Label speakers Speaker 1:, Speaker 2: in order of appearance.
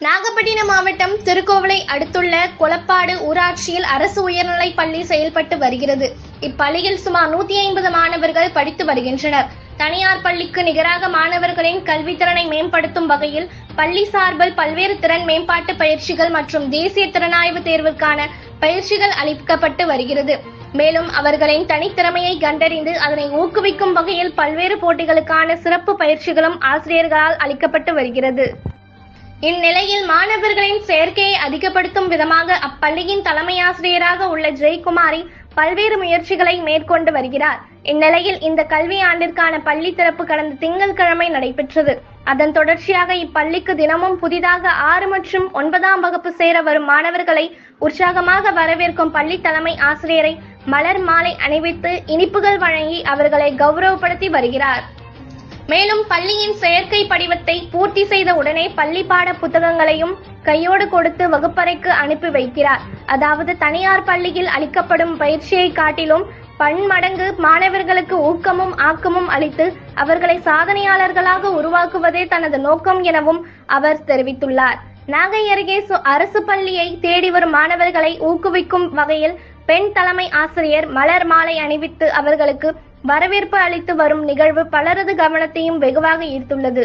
Speaker 1: நாகப்பட்டினம் மாவட்டம் திருக்கோவிலை அடுத்துள்ள கொளப்பாடு ஊராட்சியில் அரசு உயர்நிலைப் பள்ளி செயல்பட்டு வருகிறது. இப்பள்ளியில் சுமார் 150 மாணவர்கள் படித்து வருகின்றனர். தனியார் பள்ளிக்கு நிகராக மாணவர்களின் கல்வித்திறனை மேம்படுத்தும் வகையில் பள்ளி சார்பில் பல்வேறு திறன் மேம்பாட்டு பயிற்சிகள் மற்றும் தேசிய திறனாய்வு தேர்வுக்கான பயிற்சிகள் அளிக்கப்பட்டு வருகிறது. மேலும் அவர்களின் தனித்திறமையை கண்டறிந்து அதனை ஊக்குவிக்கும் வகையில் பல்வேறு போட்டிகளுக்கான சிறப்பு பயிற்சிகளும் ஆசிரியர்களால் அளிக்கப்பட்டு வருகிறது. இந்நிலையில் மாணவர்களின் சேர்க்கையை அதிகப்படுத்தும் விதமாக அப்பள்ளியின் தலைமை ஆசிரியராக உள்ள ஜெயக்குமாரி பல்வேறு முயற்சிகளை மேற்கொண்டு வருகிறார். இந்நிலையில் இந்த கல்வி ஆண்டிற்கான பள்ளி திறப்பு கடந்த திங்கட்கிழமை நடைபெற்றது. அதன் தொடர்ச்சியாக இப்பள்ளிக்கு தினமும் புதிதாக 6 மற்றும் 9ஆம் வகுப்பு சேர வரும் மாணவர்களை உற்சாகமாக வரவேற்கும் பள்ளி தலைமை ஆசிரியரை மலர் மாலை அணிவித்து இனிப்புகள் வழங்கி அவர்களை கௌரவப்படுத்தி வருகிறார். மேலும் பள்ளியின் செயற்கை படிவத்தை பூர்த்தி செய்த உடனே பள்ளி பாட புத்தகங்களையும் கையோடு கொடுத்து வகுப்பறைக்கு அனுப்பி வைக்கிறார். அதாவது தனியார் பள்ளியில் அளிக்கப்படும் பயிற்சியை காட்டிலும் பன்மடங்கு மாணவர்களுக்கு ஊக்கமும் ஆக்கமும் அளித்து அவர்களை சாதனையாளர்களாக உருவாக்குவதே தனது நோக்கம் எனவும் அவர் தெரிவித்துள்ளார். நாகை அருகே அரசு பள்ளியை தேடி வரும் மாணவர்களை ஊக்குவிக்கும் வகையில் பெண் தலைமை ஆசிரியர் மலர் மாலை அணிவித்து அவர்களுக்கு வரவேற்பு அளித்து வரும் நிகழ்வு பலரது கவனத்தையும் வெகுவாக ஈர்த்துள்ளது.